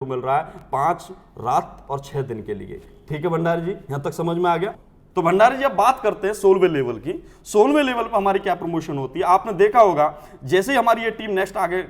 मिल रहा है 5 रात और 6 दिन के लिए। ठीक है भंडारी जी, यहां तक समझ में आ गया। तो भंडारी जी अब बात करते हैं 16वें लेवल की। 16वें लेवल पर हमारी क्या प्रमोशन होती है, आपने देखा होगा जैसे ही हमारी ये टीम नेक्स्ट आगे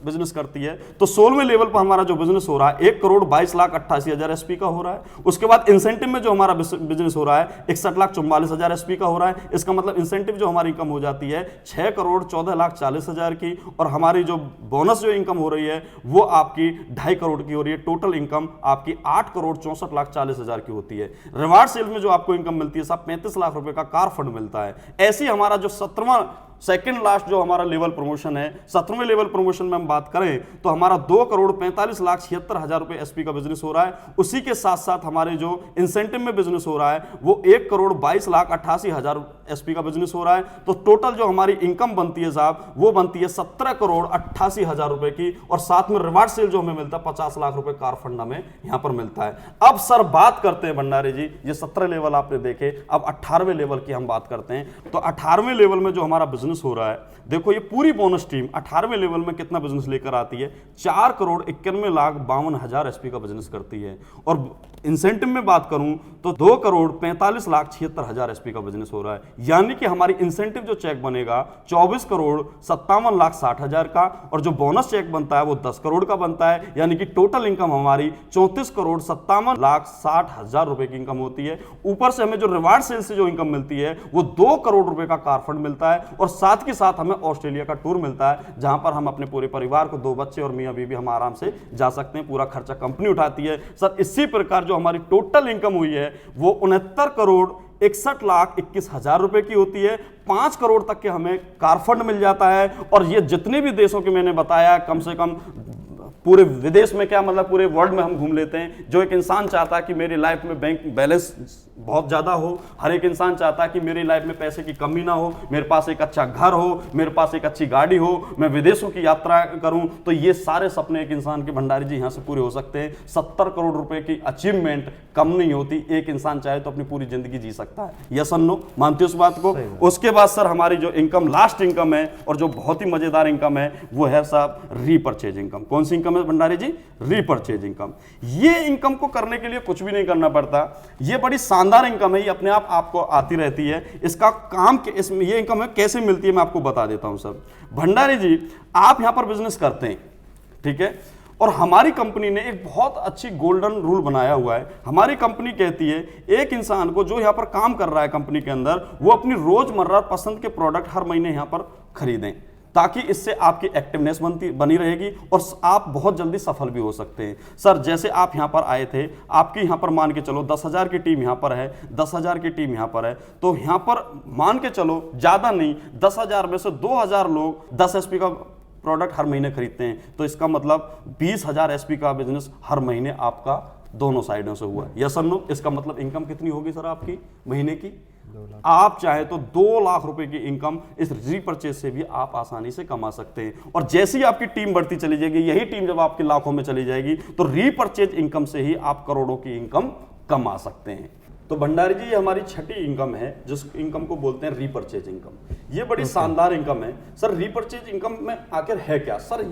बिजनेस करती है तो 16वें लेवल पर हमारा जो बिजनेस हो रहा है 1,22,88,000 एसपी का हो रहा है। उसके बाद इंसेंटिव में जो हमारा बिजनेस हो रहा है 61,44,000 एसपी का हो रहा है। इसका मतलब इंसेंटिव जो हमारी इनकम हो जाती है 6,14,40,000 की, और हमारी जो बोनस जो इनकम हो रही है वो आपकी 2.5 करोड़ की हो रही है। टोटल इनकम आपकी 8,64,40,000 की होती है। रिवार्ड सेल में जो आपको इनकम मिलती है सब 35 लाख रुपए का कार फंड मिलता है। ऐसी हमारा जो 17वां सेकेंड लास्ट जो हमारा लेवल प्रमोशन है, 17वें लेवल प्रमोशन में हम बात करें तो हमारा 2,45,76,000 रुपए एसपी का बिजनेस हो रहा है। उसी के साथ साथ हमारे जो इंसेंटिव में बिजनेस हो रहा है वो 1,22,88,000 एसपी का बिजनेस हो रहा है। तो टोटल जो हमारी इनकम बनती है साहब वो बनती है 17,88,000 रुपए की, और साथ में रिवार्ड सेल जो हमें मिलता है 50 लाख रुपए कार फंड हमें यहां पर मिलता है। अब सर बात करते हैं भंडारी जी, ये 17 लेवल आपने देखे, अब 18वें लेवल की हम बात करते हैं। तो 18वें लेवल में जो हमारा बिजनेस हो रहा है, देखो ये पूरी बोनस टीम 18वें लेवल में कितना बिजनेस लेकर आती है, 4,91,52,000 एसपी का बिजनेस करती है। और इंसेंटिव में बात करूं तो 2,45,76,000 एसपी का बिजनेस हो रहा है। यानी कि हमारी इंसेंटिव जो चेक बनेगा 24,57,60,000 का, और जो बोनस चेक बनता है वो 10 करोड़ का बनता है। यानी कि टोटल इनकम हमारी 34,57,60,000 रुपए की इनकम होती है। ऊपर से हमें जो रिवार्ड सेल से जो इनकम मिलती है वो 2 करोड़ रुपए का कार फंड मिलता है, और साथ के साथ हमें ऑस्ट्रेलिया का टूर मिलता है जहां पर हम अपने पूरे परिवार को, 2 बच्चे और मियां बीवी, हम आराम से जा सकते हैं। पूरा खर्चा कंपनी उठाती है। सर इसी प्रकार जो हमारी टोटल इनकम हुई है वो 69,61,21,000 रुपए की होती है। 5 करोड़ तक के हमें कार फंड मिल जाता है। और ये जितने भी देशों के मैंने बताया, कम से कम पूरे विदेश में, क्या मतलब पूरे वर्ल्ड में हम घूम लेते हैं। जो एक इंसान चाहता है कि मेरी लाइफ में बैंक बैलेंस बहुत ज़्यादा हो, हर एक इंसान चाहता है कि मेरी लाइफ में पैसे की कमी ना हो, मेरे पास एक अच्छा घर हो, मेरे पास एक अच्छी गाड़ी हो, मैं विदेशों की यात्रा करूं, तो ये सारे सपने एक इंसान के भंडारी जी यहाँ से पूरे हो सकते हैं। 70 करोड़ रुपए की अचीवमेंट कम नहीं होती। एक इंसान चाहे तो अपनी पूरी जिंदगी जी सकता है। यस और नो, मानते हो उस बात को? उसके बाद सर हमारी जो इनकम, लास्ट इनकम है और जो बहुत ही मजेदार इनकम है वो है साहब रीपर्चेज इनकम। कौन सी इनकम है भंडारी जी? Repurchase income. ये इनकम को करने के लिए कुछ भी नहीं करना पड़ता। ये बड़ी शानदार इनकम है, ये अपने आप आपको आती रहती है। इसका काम इसमें ये इनकम है कैसे मिलती है मैं आपको बता देता हूं सर। भंडारी जी आप यहां पर बिजनेस करते हैं, ठीक है, और हमारी कंपनी ने एक बहुत अच्छी गोल्डन रूल बनाया हुआ है। हमारी कंपनी कहती है एक इंसान को जो यहां पर काम कर रहा है कंपनी के अंदर, वो अपनी रोजमर्रा पसंद के प्रोडक्ट हर महीने यहां पर खरीदें, ताकि इससे आपकी एक्टिवनेस बनी रहेगी और आप बहुत जल्दी सफल भी हो सकते हैं। सर जैसे आप यहां पर आए थे, आपकी यहां पर मान के चलो 10,000 की टीम यहां पर है, 10,000 की टीम यहां पर है, तो यहां पर मान के चलो ज्यादा नहीं, 10,000 में से 2,000 लोग 10 एसपी का प्रोडक्ट हर महीने खरीदते हैं। तो इसका मतलब 20,000 एसपी का बिजनेस हर महीने आपका दोनों साइडों से हुआ। यस और नो? इसका मतलब इनकम कितनी होगी सर आपकी महीने की? आप चाहे तो 2 लाख रुपए की इनकम इस रीपर्चेज से भी आप आसानी से कमा सकते हैं। और जैसे ही आपकी टीम बढ़ती चली जाएगी, यही टीम जब आपके लाखों में चली जाएगी, तो रीपर्चेज इनकम से ही आप करोड़ों की इनकम कमा सकते हैं। तो भंडारी जी ये हमारी छठी इनकम है, जिस इनकम को बोलते हैं रीपर्चेज इनकम। ये बड़ी शानदार इनकम है। सर रीपर्चेज इनकम में आखिर है क्या? सर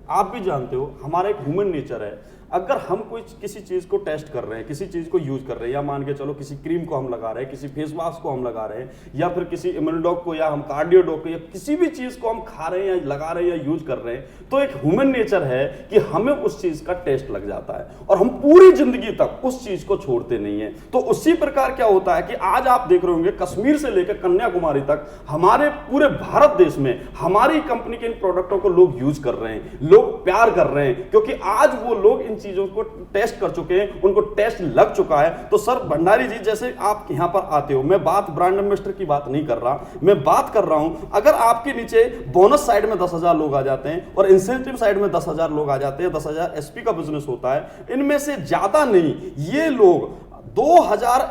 आप भी जानते हो हमारा एक ह्यूमन नेचर है, अगर हम कोई किसी चीज को टेस्ट कर रहे हैं, किसी चीज को यूज कर रहे हैं, या मान के चलो किसी क्रीम को हम लगा रहे हैं, किसी फेस वाश को हम लगा रहे हैं, या फिर किसी इम्यूनोडॉग को, या हम कार्डियोडॉग को, या किसी भी चीज को हम खा रहे हैं या लगा रहे हैं या यूज कर रहे हैं, तो एक ह्यूमन नेचर है कि हमें उस चीज का टेस्ट लग जाता है और हम पूरी जिंदगी तक उस चीज को छोड़ते नहीं है। तो उसी प्रकार क्या होता है कि आज आप देख रहे होंगे कश्मीर से लेकर कन्याकुमारी तक हमारे पूरे भारत देश में हमारी कंपनी के इन प्रोडक्टों को लोग यूज कर रहे हैं, लोग प्यार कर रहे हैं, क्योंकि आज वो लोग इन चीजों को टेस्ट कर चुके हैं, उनको टेस्ट लग चुका है। तो सर भंडारी जी जैसे आप यहां पर आते हो, मैं बात ब्रांड एम्बेसडर की बात नहीं कर रहा, मैं बात कर रहा हूं अगर आपके नीचे बोनस साइड में 10,000 लोग आ जाते हैं और इंसेंटिव साइड में 10,000 लोग आ जाते हैं, 10,000 एसपी का बिजनेस होता है, इनमें से ज्यादा नहीं, ये लोग 2,000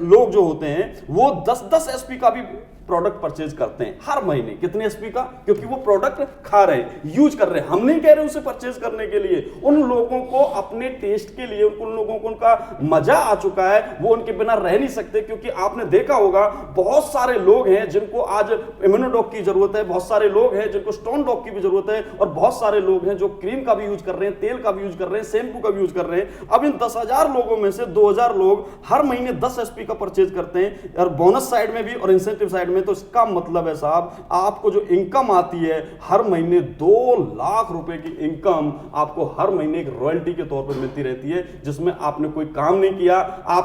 लोग जो होते हैं वो 10-10 एसपी का भी प्रोडक्ट परचेज करते हैं हर महीने। कितने एसपी का? क्योंकि वो प्रोडक्ट खा रहे हैं, यूज कर रहे हैं। हम नहीं कह रहे उसे परचेज करने के लिए, उन लोगों को अपने टेस्ट के लिए, उन लोगों को उनका मजा आ चुका है, वो उनके बिना रह नहीं सकते। क्योंकि आपने देखा होगा बहुत सारे लोग हैं जिनको आज इम्यूनोडॉग की जरूरत है, बहुत सारे लोग हैं जिनको स्टोन डॉग की भी जरूरत है, और बहुत सारे लोग हैं जो क्रीम का भी यूज कर रहे हैं, तेल का भी यूज कर रहे हैं, शैम्पू का भी यूज कर रहे हैं। अब इन 10,000 लोगों में से 2,000 लोग हर महीने 10 एसपी का परचेज करते हैं, और बोनस साइड में भी और इंसेंटिव साइड में। तो इसका मतलब है साहब, आपको जो इनकम आती है हर महीने 2 लाख रुपए की इनकम आपको हर महीने एक रॉयल्टी के तौर पर मिलती रहती है, जिसमें आपने कोई काम नहीं किया।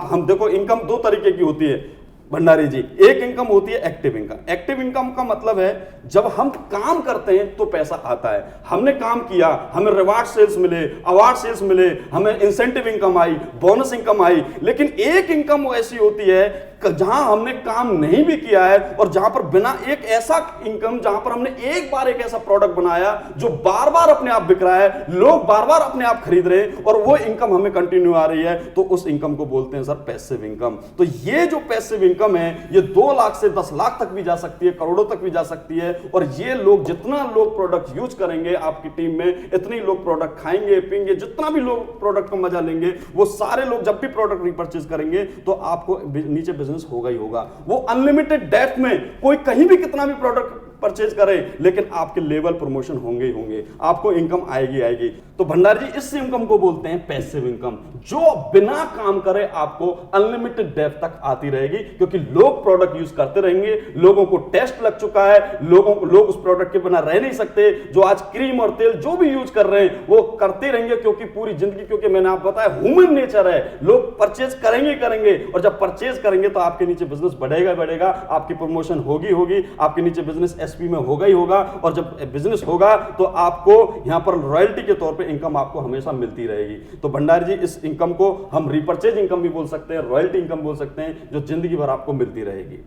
हम देखो, इनकम 2 तरीके की होती है भंडारी जी। एक इनकम होती है एक्टिव इनकम। एक्टिव इनकम का मतलब है जब हम काम करते हैं तो पैसा आता है। हमने काम किया, हमें रिवार्ड सेल्स मिले, अवार्ड सेल्स मिले, हमें इंसेंटिव इनकम आई, बोनस इनकम आई। लेकिन एक इनकम वो ऐसी होती है जहां हमने काम नहीं भी किया है, और जहां पर बिना एक ऐसा इनकम, जहां पर हमने एक बार एक ऐसा प्रोडक्ट बनाया जो बार बार अपने आप बिक रहा है, लोग बार बार अपने आप खरीद रहे हैं, और वो इनकम हमें कंटिन्यू आ रही है, तो उस इनकम को बोलते हैं सर पैसिव इनकम। तो ये जो पैसिव इनकम है, ये 2 लाख से 10 लाख तक भी जा सकती है, करोड़ों तक भी जा सकती है। और ये लोग, जितना लोग प्रोडक्ट यूज करेंगे आपकी टीम में, इतने लोग प्रोडक्ट खाएंगे पीएंगे, जितना भी लोग प्रोडक्ट का मजा लेंगे, वो सारे लोग जब भी प्रोडक्ट रिपर्चेज करेंगे तो आपको नीचे बिजनेस होगा ही होगा। वो अनलिमिटेड डेप्थ में कोई कहीं भी कितना भी प्रोडक्ट परचेज करे, लेकिन आपके लेवल प्रमोशन होंगे ही होंगे, आपको इनकम आएगी आएगी। तो भंडारी जी, इस इनकम को बोलते हैं पैसिव इनकम, जो बिना काम करे आपको अनलिमिटेड डेप्थ तक आती रहेगी। क्योंकि लोग प्रोडक्ट यूज करते रहेंगे, लोगों को टेस्ट लग चुका है, लोग उस प्रोडक्ट के बिना रह नहीं सकते। जो आज क्रीम और तेल जो भी यूज कर रहे हैं वो करते रहेंगे, क्योंकि पूरी जिंदगी, क्योंकि मैंने आपको बताया ह्यूमन नेचर है, लोग परचेज करेंगे। और जब परचेज करेंगे तो आपके नीचे बिजनेस बढ़ेगा, आपकी प्रमोशन होगी, आपके नीचे बिजनेस एसपी में होगा ही होगा। और जब बिजनेस होगा तो आपको यहां पर रॉयल्टी के तौर पे इनकम आपको हमेशा मिलती रहेगी। तो भंडारी जी, इस इनकम को हम रिपर्चेज इनकम भी बोल सकते हैं, रॉयल्टी इनकम बोल सकते हैं, जो जिंदगी भर आपको मिलती रहेगी।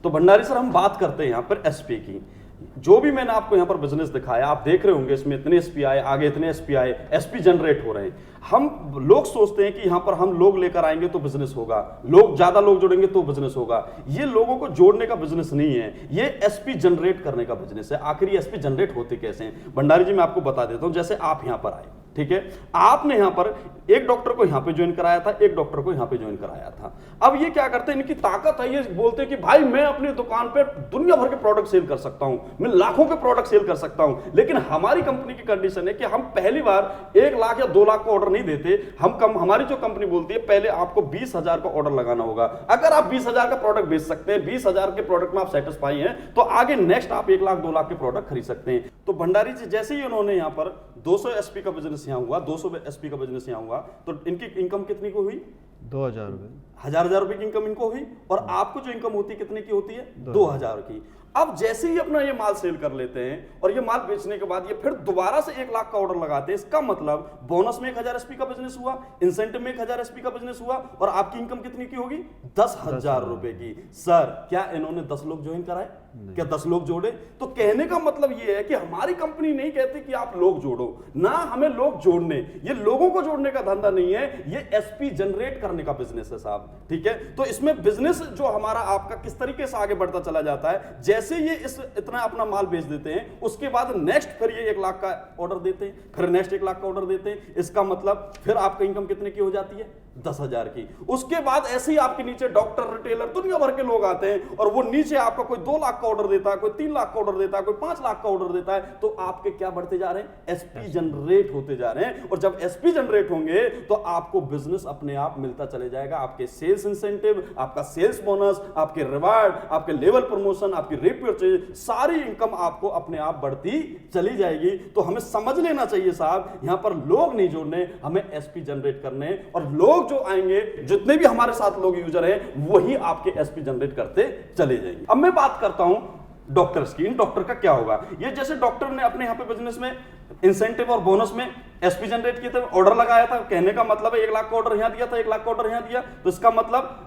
तो भंडारी सर, हम बात करते हैं यहां पर एसपी की। जो भी मैंने आपको यहां पर बिजनेस दिखाया, आप देख रहे होंगे इसमें इतने एसपी आए, आगे इतने एसपी आए, एसपी जनरेट हो रहे हैं। हम लोग सोचते हैं कि यहां पर हम लोग लेकर आएंगे तो बिजनेस होगा, लोग ज्यादा लोग जोड़ेंगे तो बिजनेस होगा। ये लोगों को जोड़ने का बिजनेस नहीं है, ये एसपी जनरेट करने का बिजनेस है। आखिर ये एसपी जनरेट होते कैसे हैं? भंडारी जी, मैं आपको बता देता हूं। जैसे आप यहां पर आए, ठीक है, आपने यहां पर एक डॉक्टर को यहां पे ज्वाइन कराया था, एक डॉक्टर को यहां पे ज्वाइन कराया था। अब ये क्या करते हैं, इनकी ताकत है, ये बोलते हैं कि भाई मैं अपनी दुकान पे दुनिया भर के प्रोडक्ट सेल कर सकता हूं, मैं लाखों के प्रोडक्ट सेल कर सकता हूं। लेकिन हमारी कंपनी की कंडीशन है कि हम पहली बार 1 लाख या 2 लाख का ऑर्डर नहीं देते। हमारी जो कंपनी बोलती है, पहले आपको 20,000 का ऑर्डर लगाना होगा। अगर आप 20,000 का प्रोडक्ट बेच सकते हैं, 20,000 के प्रोडक्ट में आप सेटिस्फाई हैं, तो आगे नेक्स्ट आप 1 लाख 2 लाख के प्रोडक्ट खरीद सकते हैं। तो भंडारी जी, जैसे ही उन्होंने यहां पर 200 एसपी का बिजनेस यहां हुआ, 200 एसपी का बिजनेस यहां हुआ, तो इनकी इनकम कितनी को हुई? 2,000 रुपए, हजार रुपए की इनकम इनको हुई। और आपको जो इनकम होती है कितने की होती है? 2,000 की। अब जैसे ही अपना ये माल सेल कर लेते हैं और ये माल बेचने के बाद ये फिर दोबारा से 1 लाख का ऑर्डर लगाते हैं, इसका मतलब बोनस में 1,000 एसपी का बिजनेस हुआ, इंसेंटिव में 1,000 एसपी का बिजनेस हुआ, और आपकी इनकम कितनी की होगी? 10,000 रुपए की। सर, क्या इन्होंने 10 लोग ज्वाइन कराए? क्या 10 लोग जोड़े? तो कहने का मतलब ये है कि हमारी कंपनी नहीं कहती कि आप लोग जोड़ो, ना हमें लोग जोड़ने, ये लोगों को जोड़ने का धंधा नहीं है, ये एसपी जनरेट करने का बिजनेस है साहब। ठीक है, तो इसमें बिजनेस जो हमारा आपका किस तरीके से आगे बढ़ता चला जाता है, जैसे ये इतना अपना माल बेच देते हैं, उसके बाद नेक्स्ट फिर ये 1 लाख का ऑर्डर देते हैं, फिर नेक्स्ट 1 लाख का ऑर्डर देते हैं। इसका मतलब फिर आपका इनकम कितने की हो जाती है? 10,000 की। उसके बाद ऐसे ही आपके नीचे डॉक्टर, रिटेलर, दुनिया भर के लोग आते हैं, और वो नीचे आपका कोई 2 लाख का ऑर्डर देता है, कोई 3 लाख का ऑर्डर देता है, कोई 5 लाख का ऑर्डर देता है। तो आपके क्या बढ़ते जा रहे हैं? एसपी जनरेट होते जा रहे हैं। और जब एसपी जनरेट होंगे तो आपको बिजनेस अपने आप मिलता चले जाएगा। आपके सेल्स इंसेंटिव, आपका सेल्स बोनस, आपके रिवार्ड, आपके लेवल प्रमोशन, आपकी रिपर्चेज, सारी इनकम आपको अपने आप बढ़ती चली जाएगी। तो हमें समझ लेना चाहिए साहब, यहां पर लोग नहीं जोड़ने, हमें एसपी जनरेट करने, और लोग जो आएंगे, जितने भी हमारे साथ लोग यूजर हैं, वही आपके एसपी जनरेट करते चले जाएंगे। अब मैं बात करता हूं डॉक्टर्स की। इन डॉक्टर का क्या होगा? ये जैसे डॉक्टर ने अपने यहां पे बिजनेस में इंसेंटिव और बोनस में एसपी जनरेट किए थे, ऑर्डर लगाया था, कहने का मतलब है 1 लाख का ऑर्डर यहां दिया था, 1 लाख का ऑर्डर यहां दिया, तो इसका मतलब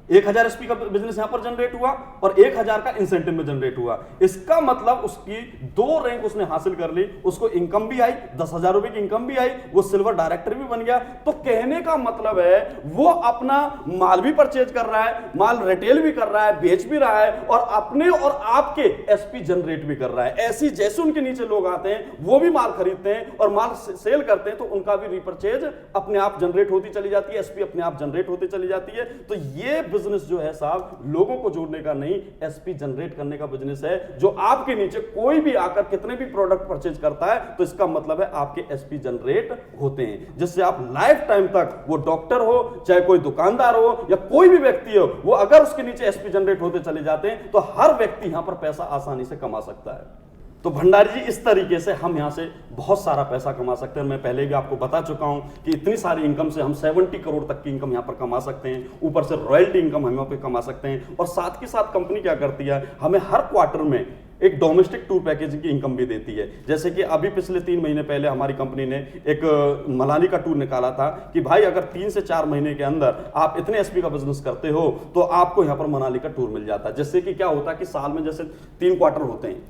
1000 एसपी का बिजनेस यहां पर जनरेट हुआ और 1000 का इंसेंटिव में जनरेट हुआ। इसका मतलब उसकी 2 रैंक उसने हासिल कर ली, उसको इनकम भी आई, 10,000 रुपए की इनकम भी आई, वो सिल्वर डायरेक्टर भी बन गया। तो कहने का मतलब है वो अपना माल भी परचेज कर रहा है, माल रिटेल भी कर रहा है, बेच भी रहा है और अपने और आपके एसपी जनरेट भी कर रहा है। ऐसी जैसे उनके नीचे लोग आते हैं वो भी माल खरीदते हैं और माल सेल करते हैं तो उनका भी रिपर्चेज अपने आप जनरेट होती चली जाती है, एसपी अपने आप जनरेट होती चली जाती है। तो ये बिजनेस जो है साहब लोगों को जोड़ने का नहीं, एसपी जनरेट करने का बिजनेस है। जो आपके नीचे कोई भी आकर कितने भी प्रोडक्ट परचेज करता है तो इसका मतलब है आपके एसपी जनरेट होते हैं, जिससे आप लाइफ टाइम तक, वो डॉक्टर हो चाहे कोई दुकानदार हो या कोई भी व्यक्ति हो, वो अगर उसके नीचे एसपी जनरेट होते चले जाते हैं तो हर व्यक्ति यहां पर पैसा आसानी से कमा सकता है। तो भंडारी जी इस तरीके से हम यहां से बहुत सारा पैसा कमा सकते हैं। मैं पहले भी आपको बता चुका हूं कि इतनी सारी इनकम से हम 70 करोड़ तक की इनकम यहां पर कमा सकते हैं, ऊपर से रॉयल्टी इनकम हम यहां पर कमा सकते हैं। और साथ के साथ कंपनी क्या करती है, हमें हर क्वार्टर में एक डोमेस्टिक टूर पैकेजिंग की इनकम भी देती है। जैसे कि अभी पिछले 3 महीने पहले हमारी कंपनी ने एक मनाली का टूर निकाला था कि भाई अगर 3 से 4 महीने के अंदर आप इतने एसपी का बिजनेस करते हो तो आपको यहां पर मनाली का टूर मिल जाता है। जिससे कि क्या होता है कि साल में जैसे 3 क्वार्टर होते हैं,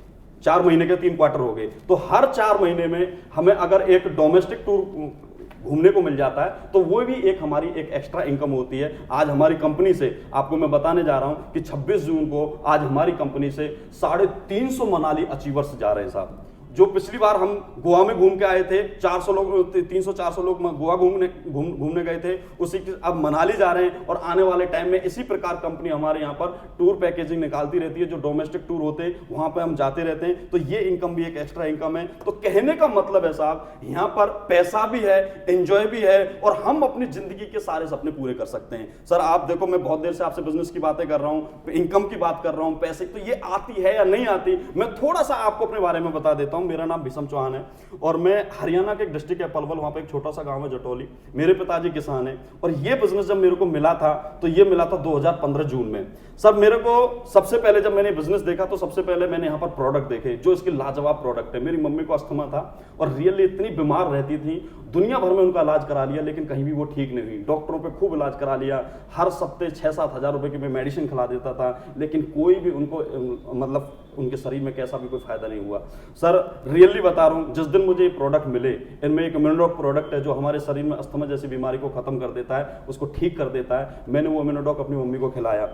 4 महीने के 3 क्वार्टर हो गए, तो हर 4 महीने में हमें अगर एक डोमेस्टिक टूर घूमने को मिल जाता है तो वो भी एक हमारी एक एक्स्ट्रा इनकम होती है। आज हमारी कंपनी से आपको मैं बताने जा रहा हूं कि 26 जून को आज हमारी कंपनी से 350 मनाली अचीवर्स जा रहे हैं साहब। जो पिछली बार हम गोवा में घूम के आए थे, 400 लोग 300-400 लोग गोवा घूमने गए थे, उसी की अब मनाली जा रहे हैं। और आने वाले टाइम में इसी प्रकार कंपनी हमारे यहाँ पर टूर पैकेजिंग निकालती रहती है, जो डोमेस्टिक टूर होते हैं वहां पे हम जाते रहते हैं। तो ये इनकम भी एक एक्स्ट्रा इनकम है। तो कहने का मतलब है साहब यहाँ पर पैसा भी है, एंजॉय भी है और हम अपनी जिंदगी के सारे सपने पूरे कर सकते हैं। सर आप देखो, मैं बहुत देर से आपसे बिजनेस की बातें कर रहा हूँ, इनकम की बात कर रहा हूँ, पैसे, तो ये आती है या नहीं आती, मैं थोड़ा सा आपको अपने बारे में बता देता हूँ। मेरा नाम भीषम चौहान है और मैं हरियाणा के एक डिस्ट्रिक्ट है पलवल, वहां पे एक छोटा सा गांव है जटोली। मेरे पिताजी किसान हैं और ये बिजनेस जब मेरे को मिला था तो ये मिला था 2015 जून में। सर मेरे को सबसे पहले जब मैंने बिजनेस देखा तो सबसे पहले मैंने यहाँ पर प्रोडक्ट देखे जो इसके लाजवाब प्रोडक्ट है। मेरी मम्मी को अस्थमा था और रियली इतनी बीमार रहती थी, दुनिया भर में उनका इलाज करा लिया लेकिन कहीं भी वो ठीक नहीं हुई। डॉक्टरों पे खूब इलाज करा लिया, हर सप्ते 6-7 हज़ार रुपए की मैं मेडिसिन खिला देता था, लेकिन कोई भी उनको मतलब उनके शरीर में कैसा भी कोई फायदा नहीं हुआ। सर रियली बता रहा हूँ, जिस दिन मुझे ये प्रोडक्ट मिले, इनमें एक इम्यूनोडॉक प्रोडक्ट है जो हमारे शरीर में अस्थमा जैसी बीमारी को खत्म कर देता है, उसको ठीक कर देता है। मैंने वो इम्यूनोडॉक अपनी मम्मी को खिलाया,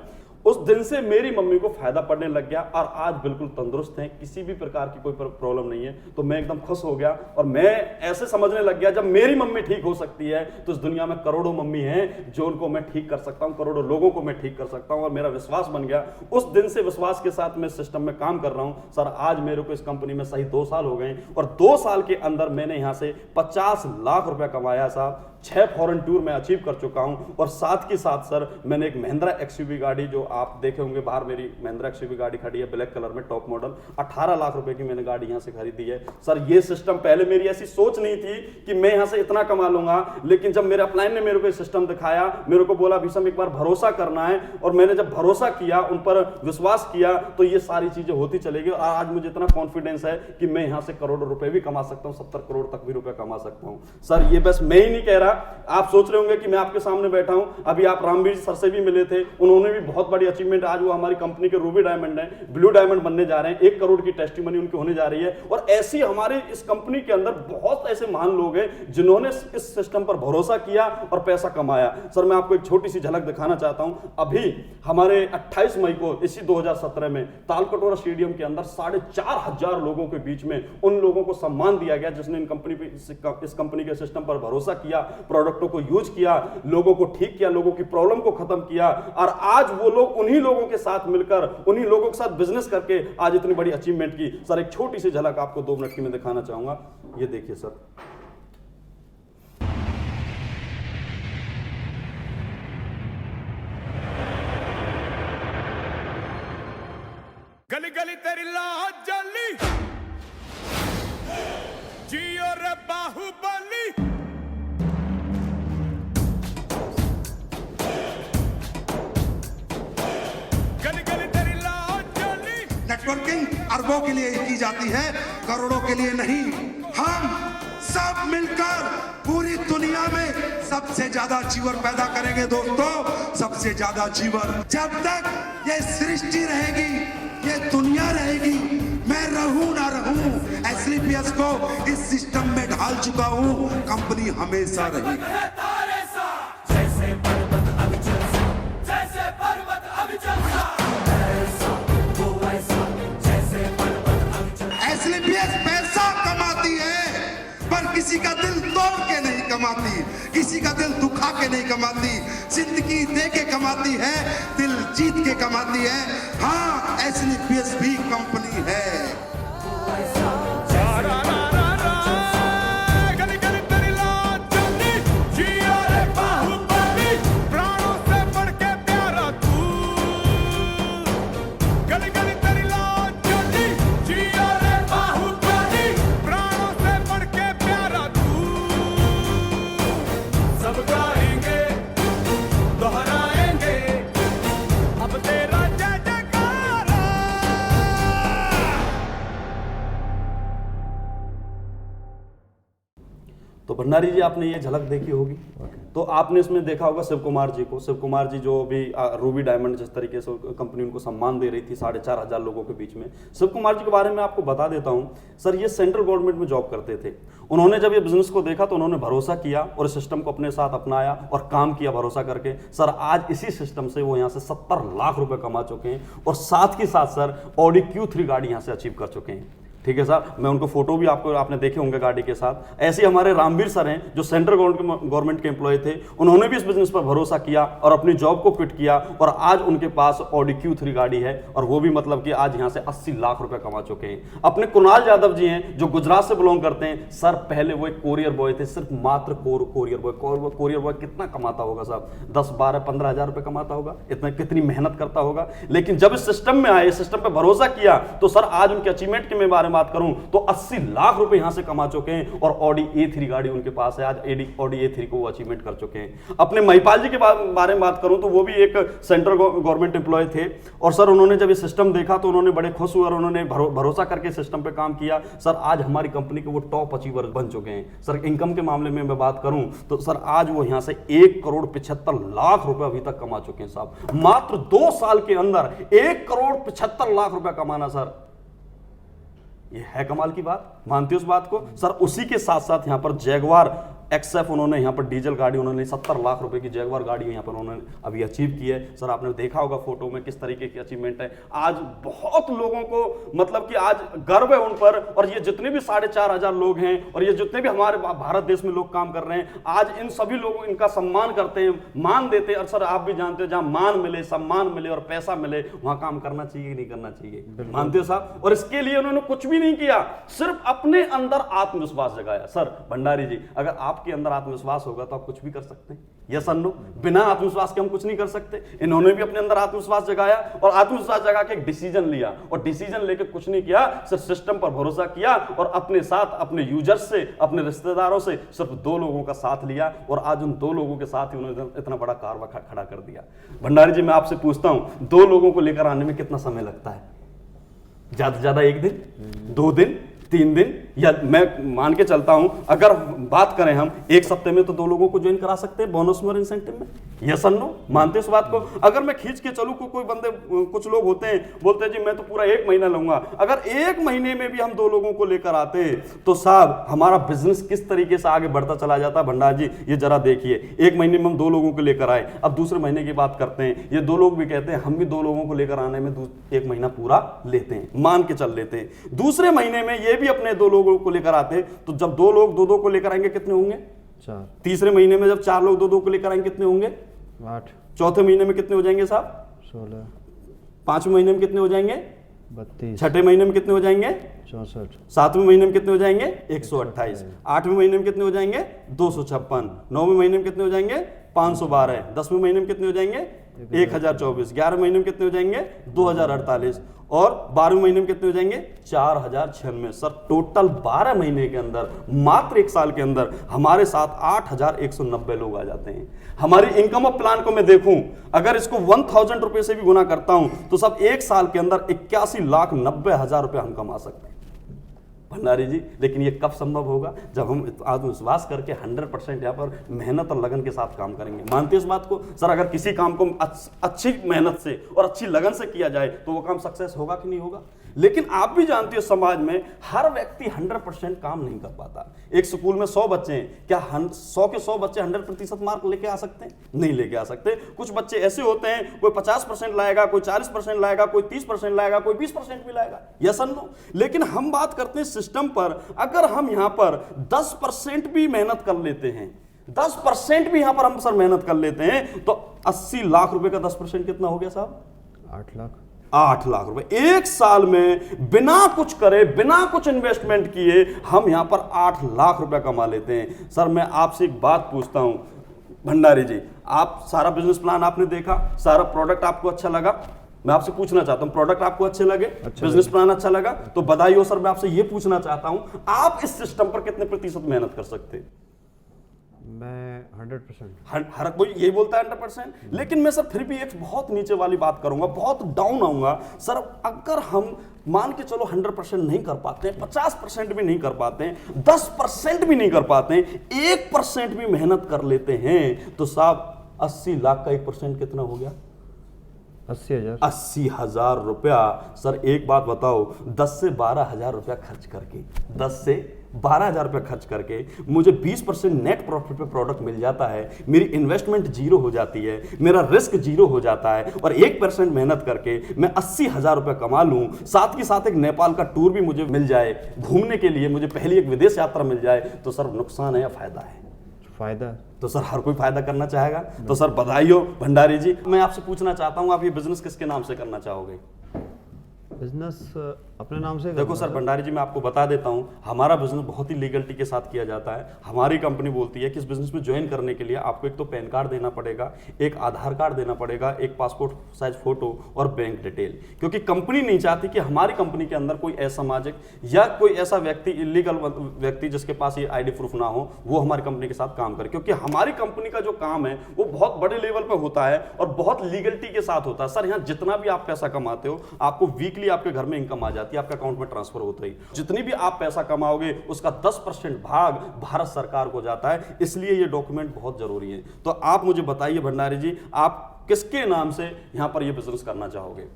उस दिन से मेरी मम्मी को फायदा पड़ने लग गया और आज बिल्कुल तंदुरुस्त हैं, किसी भी प्रकार की कोई प्रॉब्लम नहीं है। तो मैं एकदम खुश हो गया और मैं ऐसे समझने लग गया जब मेरी मम्मी ठीक हो सकती है तो इस दुनिया में करोड़ों मम्मी हैं जो उनको मैं ठीक कर सकता हूं, करोड़ों लोगों को मैं ठीक कर सकता हूं। और मेरा विश्वास बन गया, उस दिन से विश्वास के साथ मैं सिस्टम में काम कर रहा हूं। सर आज मेरे को इस कंपनी में सही 2 साल हो गए और 2 साल के अंदर मैंने यहां से 50 लाख रुपया कमाया साहब। 6 फॉरेन टूर में अचीव कर चुका हूं और साथ के साथ सर मैंने एक महिंद्रा एक्सयूवी गाड़ी, जो आप देखे होंगे बाहर मेरी महिंद्रा एक्सयूवी गाड़ी खड़ी है ब्लैक कलर में, टॉप मॉडल, 18 लाख रुपए की मैंने गाड़ी यहां से खरीदी है। सर ये सिस्टम, पहले मेरी ऐसी सोच नहीं थी कि मैं यहां से इतना कमा लूंगा, लेकिन जब मेरे अपलाइन ने मेरे को सिस्टम दिखाया, मेरे को बोला भीषम एक बार भरोसा करना है, और मैंने जब भरोसा किया, उन पर विश्वास किया, तो ये सारी चीजें होती चलेगी। और आज मुझे इतना कॉन्फिडेंस है कि मैं यहां से करोड़ों रुपए भी कमा सकता हूं, 70 करोड़ तक भी रुपए कमा सकता हूं। सर ये बस मैं ही नहीं कह रहा, आप सोच रहे होंगे कि मैं आपके सामने बैठा हूं, अभी आप रामवीर सर से भी मिले थे, उन्होंने भी बहुत बड़ी अचीवमेंट, आज वो हमारी कंपनी के रूबी डायमंड है, ब्लू डायमंड बनने जा रहे हैं, 1 करोड़ की टेस्टिमनी उनकी होने जा रही है। और ऐसी हमारे इस कंपनी के अंदर बहुत ऐसे महान लोग हैं जिन्होंने इस सिस्टम पर भरोसा किया और पैसा कमाया। सर मैं आपको एक छोटी सी झलक दिखाना चाहता हूं। अभी हमारे 28 मई को इसी 2017 में तालकटोरा स्टेडियम के अंदर 4,500 लोगों के बीच में उन लोगों को सम्मान दिया गया जिसने इस कंपनी के सिस्टम पर भरोसा किया, प्रोडक्टों को यूज किया, लोगों को ठीक किया, लोगों की प्रॉब्लम को खत्म किया। और आज वो लोग उन्हीं लोगों के साथ मिलकर, उन्हीं लोगों के साथ बिजनेस करके आज इतनी बड़ी अचीवमेंट की। सर एक छोटी सी झलक आपको 2 मिनट की मैं दिखाना चाहूंगा, ये देखिए सर। गली गली तेरी लाज जली, जियो रे बाहुबली। गली गली तेरी लाज जली। नेटवर्किंग अरबों के लिए की जाती है, करोड़ों के लिए नहीं। हम सब मिलकर पूरी दुनिया में सबसे ज्यादा अचीवर पैदा करेंगे दोस्तों, सबसे ज्यादा अचीवर। जब तक ये सृष्टि रहेगी, ये दुनिया रहेगी, मैं रहूं ना रहूं, एसलीपीएस को इस सिस्टम में ढाल चुका हूं, कंपनी हमेशा रहेगी। एसलीपीएस पैसा कमाती है, पर किसी का दिल तोड़ के नहीं कमाती, किसी का दिल दुखा के नहीं कमाती, जिंदगी दे के कमाती है, दिल जीत के कमाती है। हाँ, एसलीपीएस भी कंपनी है। गली गली तेरी लाज जली, जियो रे बाहुबली, प्राणों से बढ़ के प्यारा तू। गली गली तेरी लाज जली, जियो रे बाहुबली, प्राणों से बढ़ के प्यारा तू। सब गाएंगे, दोहराएंगे, अब तेरा जय जयकारा। तो भंडारी जी, आपने ये झलक देखी होगी। तो आपने इसमें देखा होगा शिव कुमार जी को। शिव कुमार जी जो अभी रूबी डायमंड जिस तरीके से कंपनी उनको सम्मान दे रही थी 4,500 लोगों के बीच में, शिव कुमार जी के बारे में आपको बता देता हूं। सर, ये सेंट्रल गवर्नमेंट में जॉब करते थे। उन्होंने जब ये बिजनेस को देखा तो उन्होंने भरोसा किया और इस सिस्टम को अपने साथ अपनाया और काम किया भरोसा करके। सर, आज इसी सिस्टम से वो यहाँ से 70 लाख रुपए कमा चुके हैं और साथ ही साथ सर ऑडी Q3 गाड़ी यहाँ से अचीव कर चुके हैं। ठीक है सर, मैं उनको फोटो भी आपने देखे होंगे गाड़ी के साथ। ऐसे हमारे रामवीर सर हैं जो सेंट्रल गवर्नमेंट के एम्प्लॉय थे, उन्होंने भी इस बिजनेस पर भरोसा किया और अपनी जॉब को क्विट किया और आज उनके पास ऑडी Q3 गाड़ी है और वो भी मतलब कि आज यहाँ से 80 लाख रुपए कमा चुके हैं। अपने कुणाल यादव जी हैं जो गुजरात से बिलोंग करते हैं। सर, पहले वो एक कोरियर बॉय थे, सिर्फ मात्र कोरियर बॉय। कोरियर बॉय कितना कमाता होगा साहब? 10, 12, 15 हजार रुपए कमाता होगा। इतना कितनी मेहनत करता होगा। लेकिन जब इस सिस्टम में आए, सिस्टम पर भरोसा किया, तो सर आज उनके अचीवमेंट की मैं बारे में बात करूं तो 80 लाख रुपए यहां से कमा चुके हैं और ऑडी A3 गाड़ी उनके पास है। आज ऑडी A3 को वो अचीवमेंट कर चुके हैं। अपने महिपाल जी के बारे में बात करूं तो वो भी एक सेंट्रल गवर्नमेंट एम्प्लॉय थे और सर उन्होंने जब ये सिस्टम देखा तो उन्होंने बड़े खुश हुए और उन्होंने भरोसा करके सिस्टम पे काम किया। सर, आज हमारी कंपनी के वो टॉप अचीवर बन चुके हैं। सर, इनकम के मामले में मैं बात करूं तो सर आज वो यहां से 1,75,00,000 रुपए अभी तक कमा चुके हैं साहब। मात्र 2 साल के अंदर 1,75,00,000 रुपए कमाना, सर ये है कमाल की बात। मानते हो उस बात को? सर, उसी के साथ साथ यहां पर जैगवार XF उन्होंने यहाँ पर डीजल गाड़ी उन्होंने 70 लाख रुपए की जैगवार गाड़ी यहाँ पर उन्होंने अभी अचीव की है। सर, आपने देखा होगा फोटो में किस तरीके की अचीवमेंट है। आज बहुत लोगों को मतलब कि आज गर्व है उन पर और ये जितने भी 4,500 लोग हैं और ये जितने भी हमारे भारत देश में लोग काम कर रहे हैं, आज इन सभी लोगों इनका सम्मान करते हैं, मान देते हैं। और सर, आप भी जानते हो जहां मान मिले, सम्मान मिले और पैसा मिले वहां काम करना चाहिए नहीं करना चाहिए? मानते हो साहब? और इसके लिए उन्होंने कुछ भी नहीं किया, सिर्फ अपने अंदर आत्मविश्वास जगाया। सर भंडारी जी, अगर आपके अंदर आत्मविश्वास होगा तो आप कुछ भी कर सकते हैं। यस और नो? बिना आत्मविश्वास के हम कुछ नहीं कर सकते। इन्होंने भी अपने अंदर आत्मविश्वास जगाया और आत्मविश्वास जगा के एक डिसीजन लिया और डिसीजन लेके कुछ नहीं किया, सिर्फ सिस्टम पर भरोसा किया और अपने साथ अपने यूजर्स से, अपने रिश्तेदारों से सिर्फ 2 लोगों का साथ लिया और आज उन 2 लोगों के साथ ही उन्होंने इतना बड़ा कारवा खड़ा कर दिया। भंडारी जी, मैं आपसे पूछता हूं, 2 लोगों को लेकर आने में कितना समय लगता है? ज्यादा से ज्यादा 1 दिन, 2 दिन, 3 दिन, या मैं मान के चलता हूं अगर बात करें हम 1 सप्ते में तो 2 लोगों को ज्वाइन करा सकते हैं बोनस में और इंसेंटिव में। यस और नो? मानते हैं इस बात को? अगर मैं खींच के चलूं, कोई बंदे, कुछ लोग होते हैं बोलते हैं जी मैं तो पूरा 1 महीना लूंगा। अगर 1 महीने में भी हम 2 लोगों को लेकर आते तो साहब हमारा बिजनेस किस तरीके से आगे बढ़ता चला जाता। भंडार जी, ये जरा देखिए, 1 महीने में हम 2 लोगों को लेकर आए, अब दूसरे महीने की बात करते हैं, ये 2 लोग भी कहते हैं हम भी 2 लोगों को लेकर आने में 1 महीना पूरा लेते हैं, मान के चल लेते हैं। दूसरे महीने में ये भी अपने 2 लोगों को लेकर आते तो जब 2 लोग 2-2 को लेकर आएंगे कितने होंगे? 4। तीसरे महीने में जब 4 लोग 2-2 को लेकर आएंगे कितने होंगे? 8। चौथे महीने में कितने हो जाएंगे साहब? 16। 5वें महीने में कितने हो जाएंगे? 32। छठे महीने में कितने हो जाएंगे? 64। 7वें महीने में कितने हो जाएंगे? 128। 8वें महीने में कितने हो जाएंगे? 256। 9वें महीने में कितने हो जाएंगे? 512। 10वें महीने में कितने हो जाएंगे? 1024। 11वें महीने में कितने हो जाएंगे? 2048 और 12वें महीने में कितने हो जाएंगे? 4096। सर, टोटल 12 महीने के अंदर, मात्र 1 साल के अंदर हमारे साथ 8190 लोग आ जाते हैं। हमारी इनकम ऑफ प्लान को मैं देखूं, अगर इसको 1000 रुपए से भी गुना करता हूं तो सब 1 साल के अंदर 81,90,000 रुपए हम कमा सकते हैं। भंडारी जी, लेकिन ये कब संभव होगा? जब हम आत्मविश्वास करके 100% यहाँ पर मेहनत और लगन के साथ काम करेंगे। मानते हैं इस बात को? सर अगर किसी काम को अच्छी मेहनत से और अच्छी लगन से किया जाए तो वो काम सक्सेस होगा कि नहीं होगा? लेकिन आप भी जानते हो समाज में हर व्यक्ति 100% काम नहीं कर पाता। एक स्कूल में 100 बच्चे हैं, क्या 100 के 100 बच्चे 100% मार्क लेके आ सकते हैं? नहीं लेके आ सकते। कुछ बच्चे ऐसे होते हैं, कोई 50% लाएगा, कोई 40% लाएगा, कोई 30% लाएगा, कोई 20% भी लाएगा। यस और नो? लेकिन हम बात करते हैं सिस्टम पर। अगर हम यहां पर 10% भी मेहनत कर लेते हैं, 10% भी यहां पर हम सर मेहनत कर लेते हैं, तो 80 लाख रुपए का 10% कितना हो गया साहब? 8 लाख। 8 लाख रुपए एक साल में बिना कुछ करे, बिना कुछ इन्वेस्टमेंट किए हम यहां पर 8 लाख रुपए कमा लेते हैं। सर मैं आपसे एक बात पूछता हूं भंडारी जी, आप सारा बिजनेस प्लान आपने देखा, सारा प्रोडक्ट आपको अच्छा लगा? मैं आपसे पूछना चाहता हूं, प्रोडक्ट आपको अच्छे लगे, बिजनेस प्लान अच्छा लगा, तो बधाई हो सर। मैं आपसे ये पूछना चाहता हूं, आप इस सिस्टम पर कितने प्रतिशत मेहनत कर सकते हैं? मैं 100%। हर कोई यही बोलता है 100%, लेकिन मैं सर फिर भी एक बहुत नीचे वाली बात करूंगा, बहुत डाउन आऊंगा। सर अगर हम मान के चलो 100% नहीं कर पाते हैं, 50% भी नहीं कर पाते हैं, 10% भी नहीं कर पाते हैं, 1% भी मेहनत कर लेते हैं, तो साहब 80 लाख का 1% कितना हो गया? 80,000। 80,000 रुपया। सर एक बात बताओ, 10 से 12,000 रुपया खर्च करके, 10 से 12,000 रुपया खर्च करके मुझे 20% नेट प्रॉफिट पे प्रोडक्ट मिल जाता है, मेरी इन्वेस्टमेंट जीरो हो जाती है, मेरा रिस्क जीरो हो जाता है, और 1% मेहनत करके मैं 80,000 रुपया कमा लूं, साथ के साथ एक नेपाल का टूर भी मुझे मिल जाए घूमने के लिए, मुझे पहली एक विदेश यात्रा मिल जाए, तो सर नुकसान है या फायदा है? फायदा। तो सर हर कोई फायदा करना चाहेगा। तो सर बधाई हो भंडारी जी। मैं आपसे पूछना चाहता हूं, आप ये बिजनेस किसके नाम से करना चाहोगे? बिजनेस अपने नाम से। देखो सर भंडारी जी, मैं आपको बता देता हूं, हमारा बिजनेस बहुत ही लीगलिटी के साथ किया जाता है। हमारी कंपनी बोलती है कि इस बिजनेस में ज्वाइन करने के लिए आपको एक तो पैन कार्ड देना पड़ेगा, एक आधार कार्ड देना पड़ेगा, एक पासपोर्ट साइज फोटो और बैंक डिटेल, क्योंकि कंपनी नहीं चाहती कि हमारी कंपनी के अंदर कोई असामाजिक या कोई ऐसा व्यक्ति, इलीगल व्यक्ति जिसके पास ये आईडी प्रूफ ना हो, वो हमारी कंपनी के साथ काम करे। क्योंकि हमारी कंपनी का जो काम है वो बहुत बड़े लेवल पर होता है और बहुत लीगलिटी के साथ होता है। सर यहाँ जितना भी आप पैसा कमाते हो, आपको वीकली आपके घर में इनकम आ जाती है, आपके अकाउंट में ट्रांसफर होता है। जितनी भी आप पैसा कमाओगे उसका 10% भाग भारत सरकार को जाता है, इसलिए ये डॉक्यूमेंट बहुत जरूरी है। तो आप मुझे बताइए भंडारी जी, आप किसके नाम से यहां पर ये बिजनेस करना चाहोगे?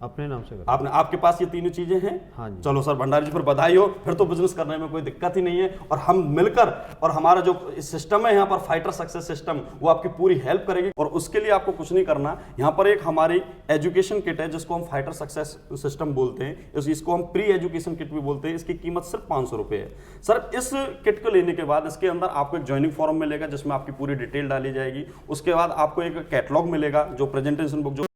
अपने नाम से। आपने, आपके पास ये तीनों चीजें हैं? हाँ जी। चलो सर भंडारी जी, फिर बधाई हो, फिर तो बिजनेस करने में कोई दिक्कत ही नहीं है। और हम मिलकर, और हमारा जो सिस्टम है यहाँ पर फाइटर सक्सेस सिस्टम, वो आपकी पूरी हेल्प करेगी। और उसके लिए आपको कुछ नहीं करना, यहाँ पर एक हमारी एजुकेशन किट है जिसको हम फाइटर सक्सेस सिस्टम बोलते हैं, इसको हम प्री एजुकेशन किट भी बोलते हैं। इसकी कीमत सिर्फ 500 रुपये है। सर इस किट को लेने के बाद इसके अंदर आपको एक ज्वाइनिंग फॉर्म मिलेगा जिसमें आपकी पूरी डिटेल डाली जाएगी। उसके बाद आपको एक कैटलॉग मिलेगा, जो प्रेजेंटेशन बुक जो